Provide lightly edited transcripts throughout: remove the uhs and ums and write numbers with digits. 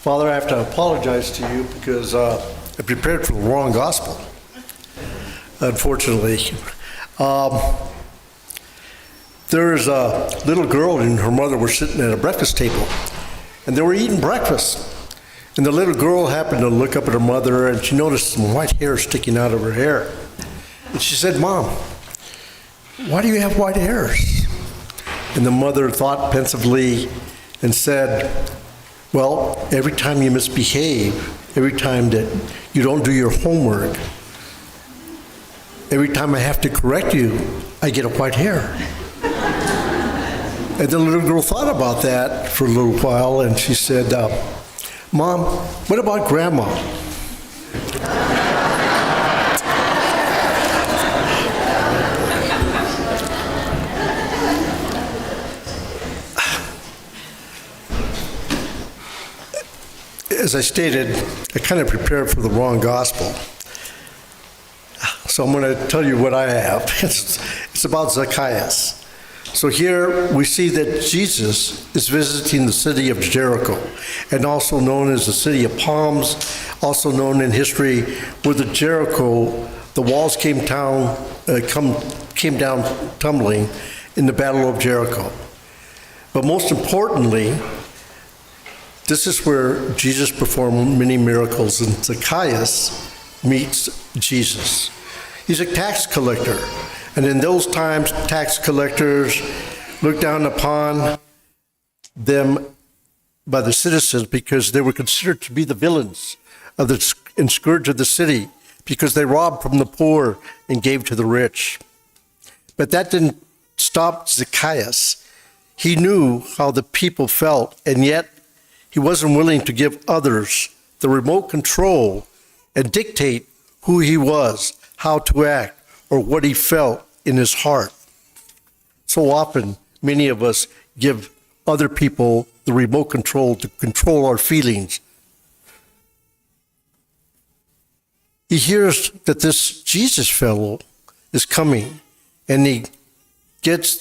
Father, I have to apologize to you because I prepared for the wrong gospel, unfortunately. There's a little girl and her mother were sitting at a breakfast table, and they were eating breakfast. And the little girl happened to look up at her mother, and she noticed some white hair sticking out of her hair. And she said, "Mom, why do you have white hairs?" And the mother thought pensively and said, "Well, every time you misbehave, every time that you don't do your homework, every time I have to correct you, I get a white hair." And the little girl thought about that for a little while, and she said, "Mom, what about Grandma?" As I stated, I kind of prepared for the wrong gospel. So I'm going to tell you what I have. It's about Zacchaeus. So here we see that Jesus is visiting the city of Jericho, and also known as the city of palms, also known in history where the Jericho, the walls came down tumbling in the Battle of Jericho. But most importantly, this is where Jesus performed many miracles, and Zacchaeus meets Jesus. He's a tax collector, and in those times, tax collectors looked down upon them by the citizens because they were considered to be the villains of and scourge of the city because they robbed from the poor and gave to the rich. But that didn't stop Zacchaeus. He knew how the people felt, and yet he wasn't willing to give others the remote control and dictate who he was, how to act, or what he felt in his heart. So often, many of us give other people the remote control to control our feelings. He hears that this Jesus fellow is coming, and he get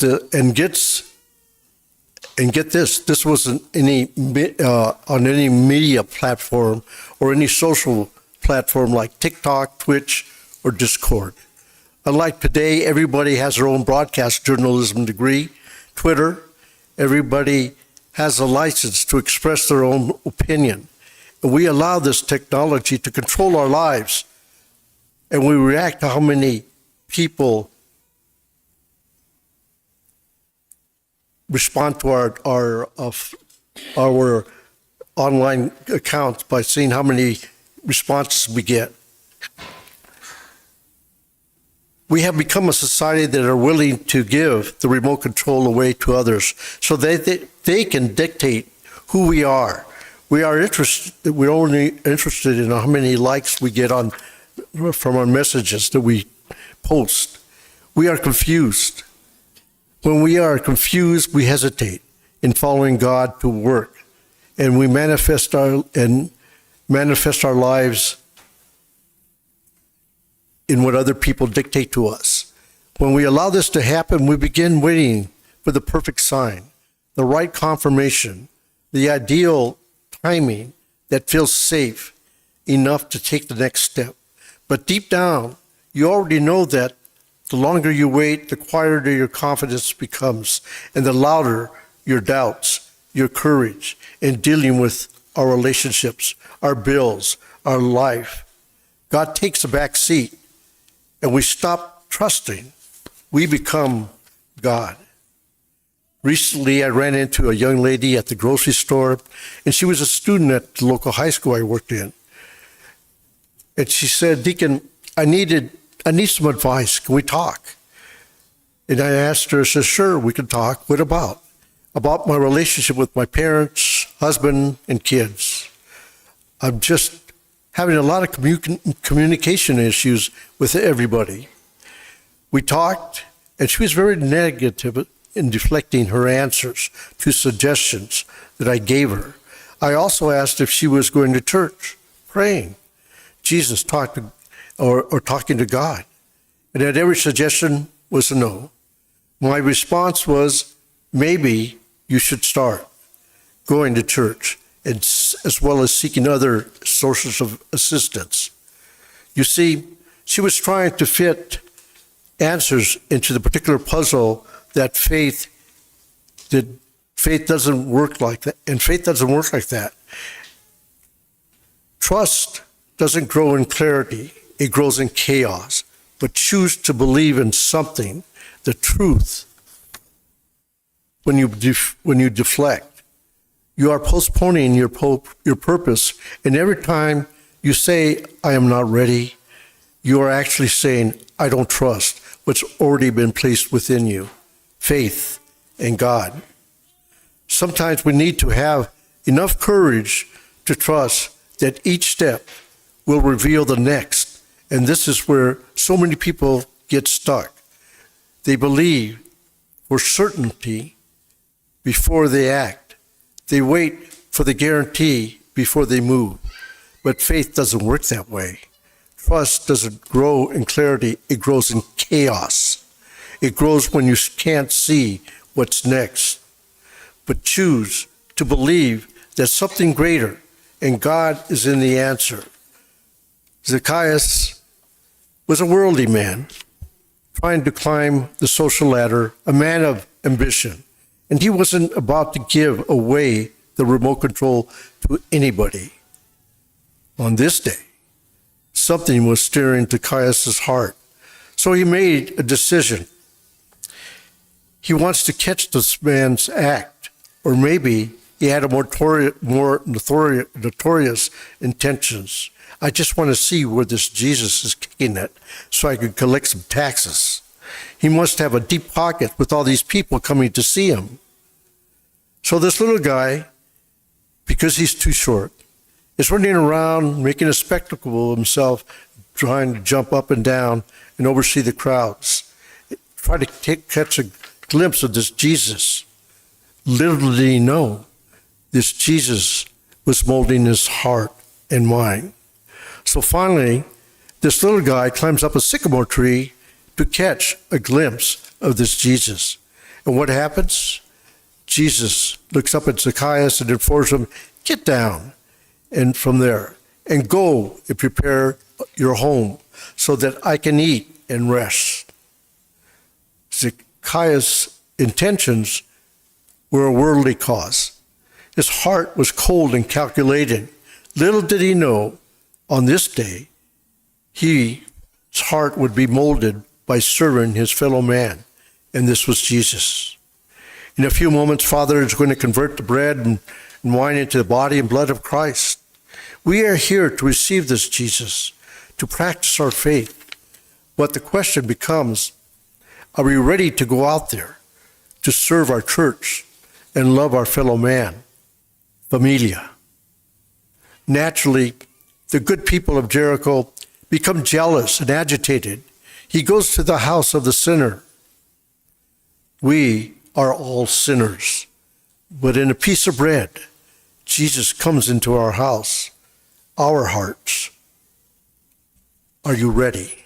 this, this wasn't on any media platform or any social platform like TikTok, Twitch, or Discord. Unlike today, everybody has their own broadcast journalism degree. Twitter, everybody has a license to express their own opinion. And we allow this technology to control our lives. And we react to how many people respond to our online accounts by seeing how many responses we get. We have become a society that are willing to give the remote control away to others so they can dictate who we are. We're only interested in how many likes we get from our messages that we post. We are confused. When we are confused, we hesitate in following God to work, and we manifest our lives in what other people dictate to us. When we allow this to happen, we begin waiting for the perfect sign, the right confirmation, the ideal timing that feels safe enough to take the next step. But deep down, you already know that the longer you wait, the quieter your confidence becomes, and the louder your doubts, your courage in dealing with our relationships, our bills, our life. God takes a back seat, and we stop trusting. We become God. Recently, I ran into a young lady at the grocery store, and she was a student at the local high school I worked in. And she said, "Deacon, I need some advice. Can we talk?" And I asked her, I said, "Sure, we can talk. What about?" "About my relationship with my parents, husband, and kids. I'm just having a lot of communication issues with everybody." We talked, and she was very negative in deflecting her answers to suggestions that I gave her. I also asked if she was going to church, praying, Jesus talking to God. And at every suggestion was a no. My response was, maybe you should start going to church and as well as seeking other sources of assistance. You see, she was trying to fit answers into the particular puzzle that faith doesn't work like that, and faith doesn't work like that. Trust doesn't grow in clarity, it grows in chaos. But choose to believe in something, the truth. When you deflect, you are postponing your purpose, and every time you say, I am not ready, you are actually saying, I don't trust what's already been placed within you, faith in God. Sometimes we need to have enough courage to trust that each step will reveal the next, and this is where so many people get stuck. They believe for certainty before they act. They wait for the guarantee before they move. But faith doesn't work that way. Trust doesn't grow in clarity, it grows in chaos. It grows when you can't see what's next. But choose to believe that something greater and God is in the answer. Zacchaeus was a worldly man, trying to climb the social ladder, a man of ambition. And he wasn't about to give away the remote control to anybody. On this day, something was stirring Zacchaeus' heart. So he made a decision. He wants to catch this man's act, or maybe he had a more notorious intentions. I just want to see where this Jesus is kicking it so I could collect some taxes. He must have a deep pocket with all these people coming to see him. So this little guy, because he's too short, is running around making a spectacle of himself, trying to jump up and down and oversee the crowds, try to catch a glimpse of this Jesus. Little did he know, this Jesus was molding his heart and mind. So finally, this little guy climbs up a sycamore tree to catch a glimpse of this Jesus. And what happens? Jesus looks up at Zacchaeus and informs him, get down, and from there, and go and prepare your home so that I can eat and rest. Zacchaeus' intentions were a worldly cause. His heart was cold and calculated. Little did he know, on this day, his heart would be molded by serving his fellow man, and this was Jesus. In a few moments, Father is going to convert the bread and wine into the body and blood of Christ. We are here to receive this Jesus, to practice our faith. But the question becomes, are we ready to go out there to serve our church and love our fellow man, familia? Naturally, the good people of Jericho become jealous and agitated. He goes to the house of the sinner. We are all sinners, but in a piece of bread, Jesus comes into our house, our hearts. Are you ready?